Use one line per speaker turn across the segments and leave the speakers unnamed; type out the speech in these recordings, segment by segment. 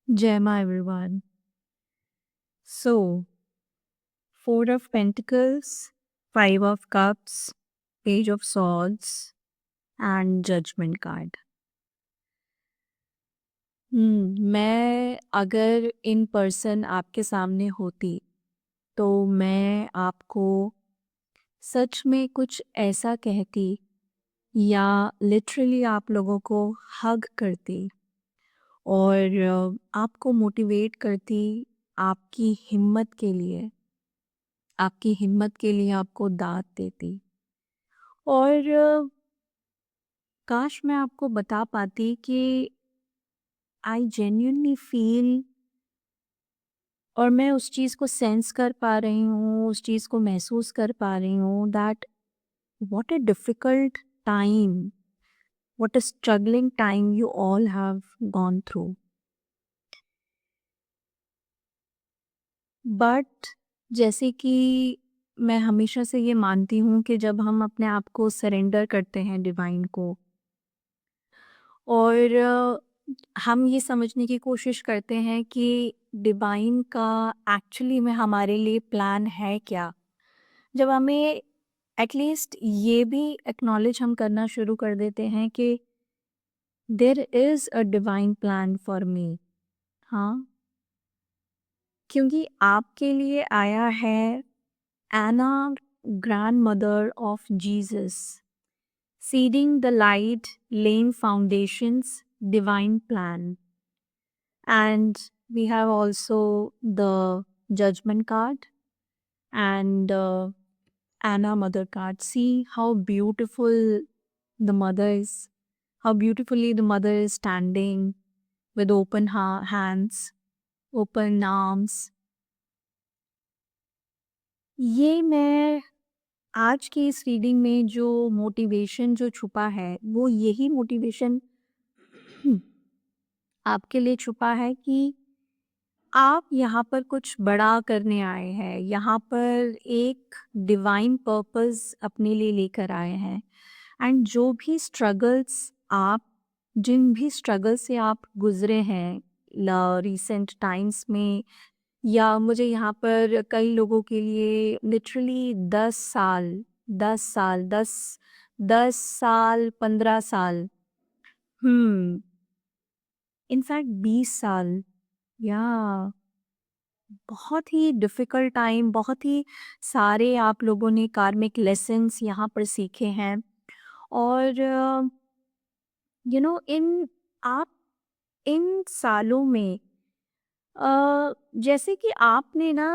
Jai Ma everyone. So, Four of Pentacles, Five of Cups, Page of Swords and Judgment card. मैं अगर in person आपके सामने होती तो मैं आपको सच में कुछ ऐसा कहती या लिटरली आप लोगों को हग करती और आपको मोटिवेट करती आपकी हिम्मत के लिए आपको दाद देती और काश मैं आपको बता पाती कि आई जेन्युइनली फील और मैं उस चीज़ को सेंस कर पा रही हूँ, उस चीज़ को महसूस कर पा रही हूँ that what a difficult time, what a struggling time you all have gone through. But जैसे कि मैं हमेशा से ये मानती हूँ कि जब हम अपने आप को सरेंडर करते हैं डिवाइन को और हम ये समझने की कोशिश करते हैं कि डिवाइन का एक्चुअली में हमारे लिए प्लान है क्या। जब हमें एटलीस्ट ये भी एक्नॉलेज हम करना शुरू कर देते हैं कि there is a divine plan for me. हाँ, क्योंकि आपके लिए आया है Anna, grandmother of Jesus, seeding the light, laying foundations, divine plan. And we have also the judgment card and Anna mother card. See how beautiful the mother is, how beautifully the mother is standing with open hands, open arms. ये मैं आज की इस reading में जो motivation जो छुपा है वो यही मोटिवेशन आपके लिए छुपा है कि आप यहाँ पर कुछ बड़ा करने आए हैं, यहाँ पर एक डिवाइन पर्पस अपने लिए लेकर आए हैं। एंड जो भी स्ट्रगल्स आप जिन भी स्ट्रगल से आप गुजरे हैं रिसेंट टाइम्स में, या मुझे यहाँ पर कई लोगों के लिए लिटरली 10 साल, 10 साल, 10 साल, 15 साल, इनफैक्ट 20 साल, या बहुत ही डिफ़िकल्ट टाइम, बहुत ही सारे आप लोगों ने कार्मिक लेसन्स यहाँ पर सीखे हैं। और इन आप इन सालों में जैसे कि आपने ना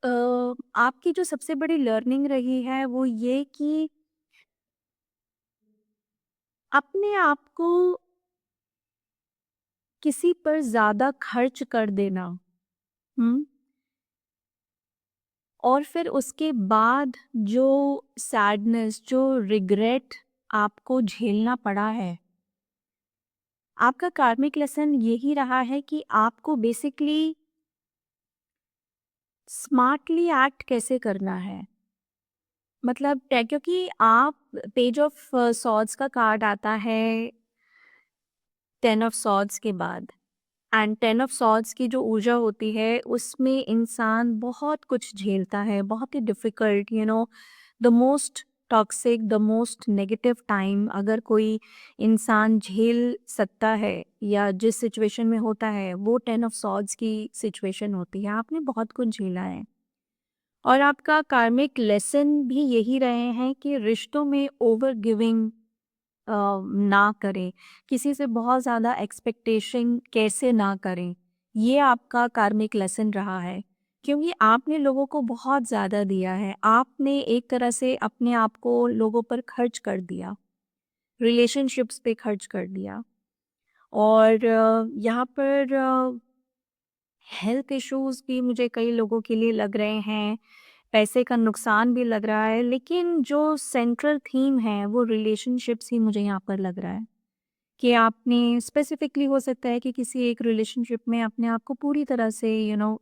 अ, आपकी जो सबसे बड़ी लर्निंग रही है वो ये कि अपने आप को किसी पर ज़्यादा खर्च कर देना, हुँ? और फिर उसके बाद जो सैडनेस, जो रिग्रेट आपको झेलना पड़ा है, आपका कार्मिक लेसन यही रहा है कि आपको बेसिकली स्मार्टली एक्ट कैसे करना है। मतलब क्योंकि आप पेज ऑफ सॉर्ड्स का कार्ड आता है 10 ऑफ सॉर्ड्स के बाद, एंड 10 ऑफ सॉर्ड्स की जो ऊर्जा होती है उसमें इंसान बहुत कुछ झेलता है, बहुत ही difficult, the most toxic, the most negative time अगर कोई इंसान झेल सकता है या जिस सिचुएशन में होता है वो 10 ऑफ सॉर्ड्स की सिचुएशन होती है। आपने बहुत कुछ झेला है और आपका कार्मिक लेसन भी यही रहे हैं कि रिश्तों में ओवर गिविंग ना करें, किसी से बहुत ज़्यादा एक्सपेक्टेशन कैसे ना करें, ये आपका कार्मिक लेसन रहा है। क्योंकि आपने लोगों को बहुत ज़्यादा दिया है, आपने एक तरह से अपने आप को लोगों पर खर्च कर दिया, रिलेशनशिप्स पे खर्च कर दिया। और यहाँ पर हेल्थ इश्यूज़ भी मुझे कई लोगों के लिए लग रहे हैं, पैसे का नुकसान भी लग रहा है, लेकिन जो सेंट्रल थीम है वो रिलेशनशिप्स ही मुझे यहाँ पर लग रहा है। कि आपने स्पेसिफिकली हो सकता है कि किसी एक रिलेशनशिप में अपने आप को पूरी तरह से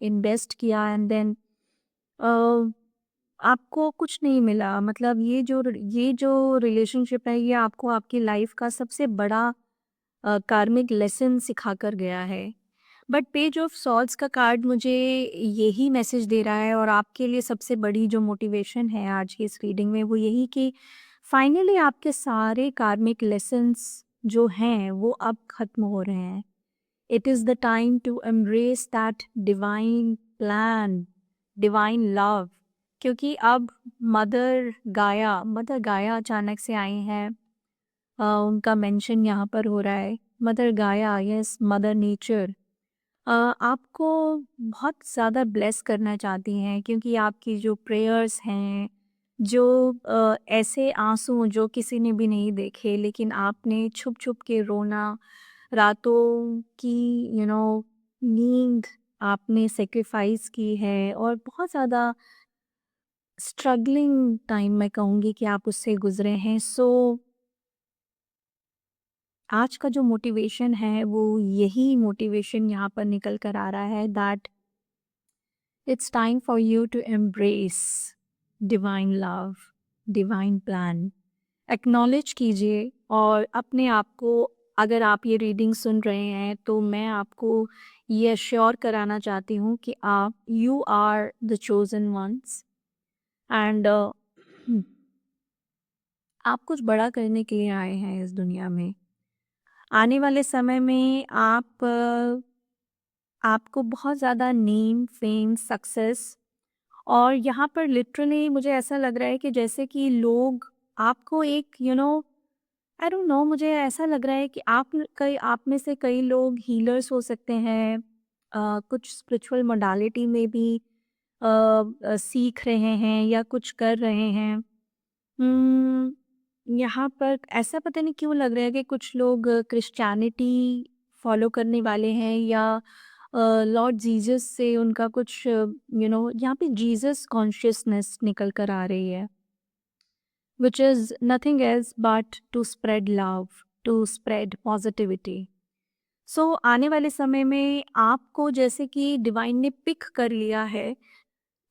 इन्वेस्ट किया एंड देन आपको कुछ नहीं मिला। मतलब ये जो रिलेशनशिप है ये आपको आपकी लाइफ का सबसे बड़ा कार्मिक लेसन सिखा कर गया है। बट पेज ऑफ सॉल्ट्स का कार्ड मुझे यही मैसेज दे रहा है, और आपके लिए सबसे बड़ी जो मोटिवेशन है आज की इस रीडिंग में वो यही कि फाइनली आपके सारे कार्मिक लेसन्स जो हैं वो अब ख़त्म हो रहे हैं। It is the time to embrace that divine plan, divine love, क्योंकि अब मदर गाया अचानक से आई हैं। उनका मेंशन यहाँ पर हो रहा है, मदर गाया, यस मदर नेचर आपको बहुत ज़्यादा ब्लेस करना चाहती हैं, क्योंकि आपकी जो प्रेयर्स हैं, जो ऐसे आंसू जो किसी ने भी नहीं देखे लेकिन आपने छुप छुप के रोना, रातों की नींद आपने सेक्रीफाइस की है, और बहुत ज़्यादा स्ट्रगलिंग टाइम मैं कहूँगी कि आप उससे गुजरे हैं। सो आज का जो मोटिवेशन है वो यही मोटिवेशन यहाँ पर निकल कर आ रहा है that it's time for you to embrace divine love, divine plan. Acknowledge कीजिए, और अपने आप को, अगर आप ये रीडिंग सुन रहे हैं तो मैं आपको ये अश्योर कराना चाहती हूँ कि आप you are the chosen ones, and आप कुछ बड़ा करने के लिए आए हैं इस दुनिया में। आने वाले समय में आपको बहुत ज़्यादा नेम, फेम, सक्सेस, और यहाँ पर लिटरली मुझे ऐसा लग रहा है कि जैसे कि लोग आपको एक आई डोंट नो, मुझे ऐसा लग रहा है कि आप में से कई लोग हीलर्स हो सकते हैं, कुछ स्पिरिचुअल मोडालिटी में भी सीख रहे हैं या कुछ कर रहे हैं। यहाँ पर ऐसा पता नहीं क्यों लग रहा है कि कुछ लोग क्रिश्चियनिटी फॉलो करने वाले हैं, या लॉर्ड जीसस से उनका कुछ यहाँ पे जीसस कॉन्शियसनेस निकल कर आ रही है, which is nothing else but to spread love, to spread positivity. So आने वाले समय में आपको जैसे कि डिवाइन ने पिक कर लिया है,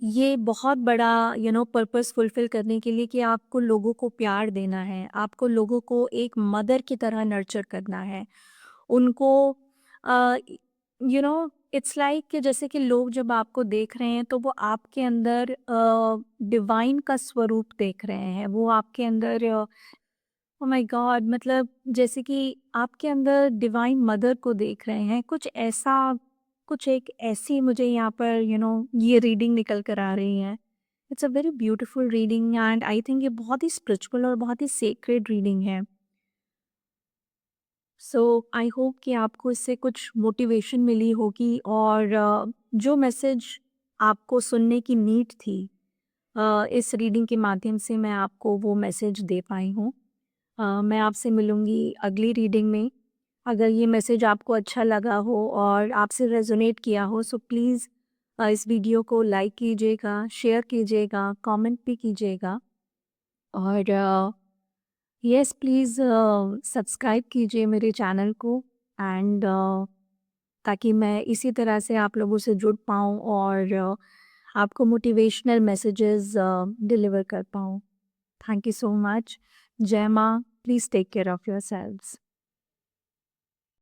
ये बहुत बड़ा पर्पस फुलफिल करने के लिए, कि आपको लोगों को प्यार देना है, आपको लोगों को एक मदर की तरह नर्चर करना है, उनको इट्स लाइक कि जैसे कि लोग जब आपको देख रहे हैं तो वो आपके अंदर डिवाइन का स्वरूप देख रहे हैं, वो आपके अंदर ओ माय गॉड, मतलब जैसे कि आपके अंदर डिवाइन मदर को देख रहे हैं, कुछ ऐसा, कुछ एक ऐसी मुझे यहाँ पर ये रीडिंग निकल कर आ रही है। It's a very beautiful reading, and I think ये बहुत ही स्पिरिचुअल और बहुत ही सेक्रेड रीडिंग है। सो आई होप कि आपको इससे कुछ मोटिवेशन मिली होगी, और जो मैसेज आपको सुनने की नीड थी, इस रीडिंग के माध्यम से मैं आपको वो मैसेज दे पाई हूँ। मैं आपसे मिलूँगी अगली रीडिंग में। अगर ये मैसेज आपको अच्छा लगा हो और आपसे रेज़ोनेट किया हो, सो प्लीज़ इस वीडियो को लाइक कीजिएगा, शेयर कीजिएगा, कमेंट भी कीजिएगा, और येस प्लीज़ सब्सक्राइब कीजिए मेरे चैनल को, एंड ताकि मैं इसी तरह से आप लोगों से जुड़ पाऊँ, और आपको मोटिवेशनल मैसेजेस डिलीवर कर पाऊँ। Thank you so much. जय माँ, please take care of yourselves.